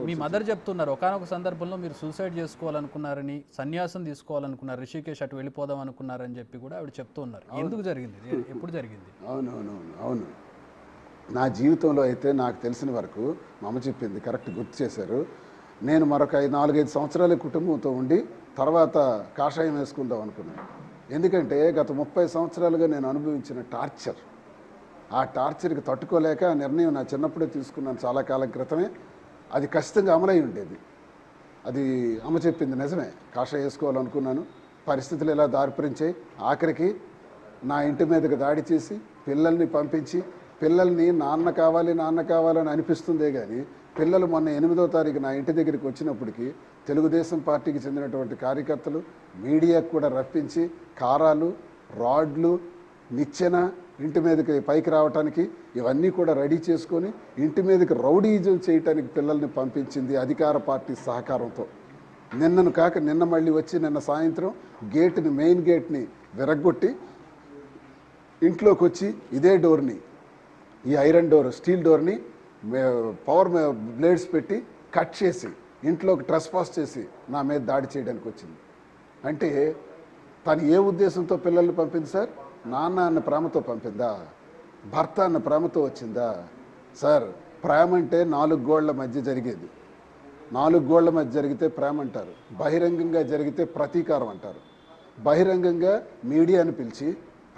మీ mother చెప్తున్నారు ఒకానొక సందర్భంలో మీరు సూసైడ్ చేసుకోవాలనుకున్నారని, సన్యాసం తీసుకోవాలనుకున్నారు, రిషికేశ్ అటు వెళ్ళిపోదాం అనుకున్నారని చెప్పి కూడా ఆవిడ చెప్తూ ఉన్నారు. ఎందుకు జరిగింది? ఎప్పుడు జరిగింది? అవును. నా జీవితంలో అయితే నాకు తెలిసిన వరకు మా అమ్మ చెప్పింది కరెక్ట్ గుర్తు చేశారు. నేను మరొక 4-5 సంవత్సరాల కుటుంబంతో ఉండి తర్వాత కాషాయం వేసుకుందాం అనుకున్నాను. ఎందుకంటే గత 30 సంవత్సరాలుగా నేను అనుభవించిన టార్చర్, ఆ టార్చర్కి తట్టుకోలేక ఆ నిర్ణయం నా చిన్నప్పుడే తీసుకున్నాను, చాలా కాలం క్రితమే. అది ఖచ్చితంగా అమలై ఉండేది. అది అమ్మ చెప్పింది నిజమే. కాషాయం వేసుకోవాలనుకున్నాను, పరిస్థితులు ఎలా దారిపరించాయి. ఆఖరికి నా ఇంటి మీదకి దాడి చేసి పిల్లల్ని పంపించి, పిల్లల్ని నాన్న కావాలని అనిపిస్తుందే కానీ పిల్లలు మొన్న 8వ తారీఖు నా ఇంటి దగ్గరికి వచ్చినప్పటికీ తెలుగుదేశం పార్టీకి చెందినటువంటి కార్యకర్తలు మీడియాకు కూడా రప్పించి కారాలు, రాడ్లు, నిచ్చెన ఇంటి మీదకి పైకి రావడానికి ఇవన్నీ కూడా రెడీ చేసుకొని ఇంటి మీదకి రౌడీజం చేయటానికి పిల్లల్ని పంపించింది అధికార పార్టీ సహకారంతో. నిన్నను కాక నిన్న మళ్ళీ వచ్చి నిన్న సాయంత్రం మెయిన్ గేట్ని విరగ్గొట్టి ఇంట్లోకి వచ్చి ఇదే డోర్ని, ఈ ఐరన్ డోర్, స్టీల్ డోర్ని పవర్ బ్లేడ్స్ పెట్టి కట్ చేసి ఇంట్లోకి ట్రెస్పాస్ చేసి నా మీద దాడి చేయడానికి వచ్చింది. అంటే తను ఏ ఉద్దేశంతో పిల్లల్ని పంపింది సార్? నాన్న అన్న ప్రేమతో పంపిందా? భర్త అన్న ప్రేమతో వచ్చిందా? సార్, ప్రేమ అంటే 4 గోళ్ల మధ్య జరిగేది. 4 గోళ్ల మధ్య జరిగితే ప్రేమ అంటారు, బహిరంగంగా జరిగితే ప్రతీకారం అంటారు. బహిరంగంగా మీడియాని పిలిచి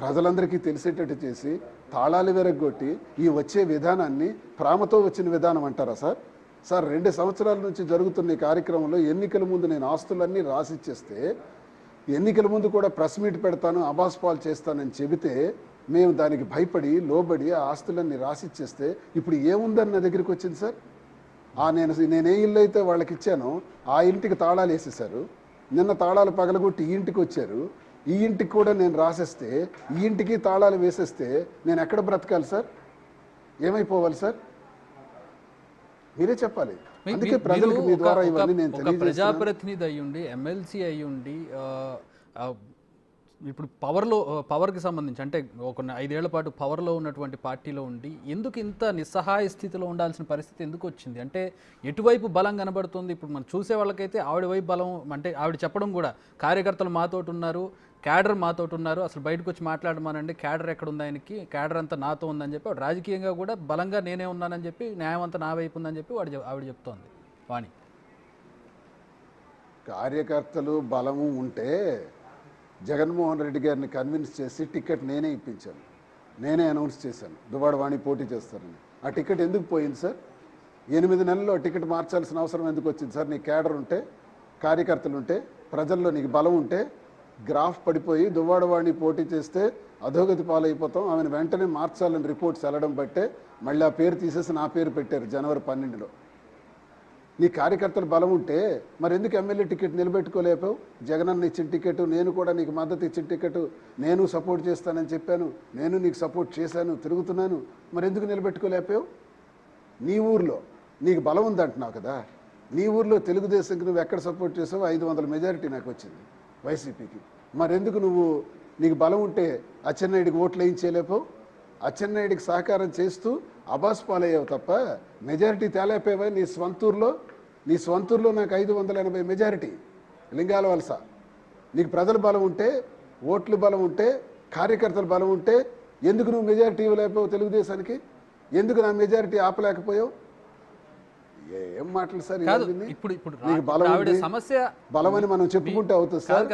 ప్రజలందరికీ తెలిసేటట్టు చేసి తాళాలు విరగ్గొట్టి ఈ వచ్చే విధానాన్ని ప్రేమతో వచ్చిన విధానం అంటారా సార్? 2 సంవత్సరాల నుంచి జరుగుతున్న ఈ కార్యక్రమంలో ఎన్నికల ముందు నేను ఆస్తులన్నీ రాసిచ్చేస్తే, ఎన్నికల ముందు కూడా ప్రెస్ మీట్ పెడతాను, అబాస్ పాల్ చేస్తానని చెబితే మేము దానికి భయపడి లోబడి ఆ ఆస్తులన్నీ రాసిచ్చేస్తే ఇప్పుడు ఏముందని నా దగ్గరికి వచ్చింది సార్? నేనే ఇల్లు అయితే వాళ్ళకి ఇచ్చానో ఆ ఇంటికి తాళాలు వేసేసారు. నిన్న తాళాలు పగలగొట్టి ఈ ఇంటికి వచ్చారు. ఈ ఇంటికి కూడా నేను రాసేస్తే, ఈ ఇంటికి తాళాలు వేసేస్తే నేను ఎక్కడ బ్రతకాలి సార్? ఏమైపోవాలి సార్? మీరే చెప్పాలి. అందుకే ప్రజలకు మీ ద్వారా ఇవన్నీ నేను తెలియజేస్తున్నాను. ప్రజాప్రతినిధి అయ్యుండి, ఎమ్మెల్సీ అయ్యుండి, ఇప్పుడు పవర్కి సంబంధించి అంటే ఒక 5 ఏళ్ల పాటు పవర్లో ఉన్నటువంటి పార్టీలో ఉండి ఎందుకు ఇంత నిస్సహాయ స్థితిలో ఉండాల్సిన పరిస్థితి ఎందుకు వచ్చింది? అంటే ఎటువైపు బలం కనబడుతుంది? ఇప్పుడు మనం చూసే వాళ్ళకైతే ఆవిడ వైపు బలం, అంటే ఆవిడ చెప్పడం కూడా కార్యకర్తలు మాతోటి ఉన్నారు, క్యాడర్ మాతోటి ఉన్నారు, అసలు బయటకు వచ్చి మాట్లాడమానండి, క్యాడర్ ఎక్కడ ఉంది ఆయనకి, క్యాడర్ అంతా నాతో ఉందని చెప్పి రాజకీయంగా కూడా బలంగా నేనే ఉన్నానని చెప్పి, న్యాయం అంతా నా వైపు ఉందని చెప్పి ఆవిడ చెప్తోంది. వాణి, కార్యకర్తలు బలము ఉంటే జగన్మోహన్ రెడ్డి గారిని కన్విన్స్ చేసి టికెట్ నేనే ఇప్పించాను, నేనే అనౌన్స్ చేశాను దువ్వాడ వాణి పోటీ చేస్తారని. ఆ టికెట్ ఎందుకు పోయింది సార్? 8 నెలల్లో టికెట్ మార్చాల్సిన అవసరం ఎందుకు వచ్చింది సార్? నీ క్యాడర్ ఉంటే, కార్యకర్తలు ఉంటే, ప్రజల్లో నీకు బలం ఉంటే గ్రాఫ్ పడిపోయి దువ్వాడ వాణి పోటీ చేస్తే అధోగతి పాలైపోతాం, ఆమెను వెంటనే మార్చాలని రిపోర్ట్స్ వెళ్ళడం బట్టే మళ్ళీ ఆ పేరు తీసేసి నా పేరు పెట్టారు జనవరి 12లో. నీ కార్యకర్తలు బలం ఉంటే మరి ఎందుకు ఎమ్మెల్యే టికెట్ నిలబెట్టుకోలేపావు? జగనన్న ఇచ్చిన టికెట్, నేను కూడా నీకు మద్దతు ఇచ్చిన టికెట్, నేను సపోర్ట్ చేస్తానని చెప్పాను, నేను నీకు సపోర్ట్ చేశాను, తిరుగుతున్నాను, మరి ఎందుకు నిలబెట్టుకోలేపావు? నీ ఊర్లో నీకు బలం ఉందంటున్నావు కదా, నీ ఊర్లో తెలుగుదేశంకి నువ్వు ఎక్కడ సపోర్ట్ చేసావు? 500 మెజారిటీ నాకు వచ్చింది వైసీపీకి. మరెందుకు నీకు బలం ఉంటే అచ్చెన్నాయుడికి ఓట్లు వేయించేలేపావు? అచ్చెన్నాయుడికి సహకారం చేస్తూ అబాస్ పాలయ్యావు తప్ప మెజారిటీ తేలేపోయావా? నీ స్వంతూరులో నాకు 580 మెజారిటీ లింగాల వలస. నీకు ప్రజల బలం ఉంటే, ఓట్లు బలం ఉంటే, కార్యకర్తల బలం ఉంటే ఎందుకు నువ్వు మెజారిటీ ఇవ్వలేకపోయావు తెలుగుదేశానికి? ఎందుకు నా మెజారిటీ ఆపలేకపోయావు? ఏం మాటలు సార్? ఇప్పుడు నీకు బలం, బలమని మనం చెప్పుకుంటే అవుతుంది సార్?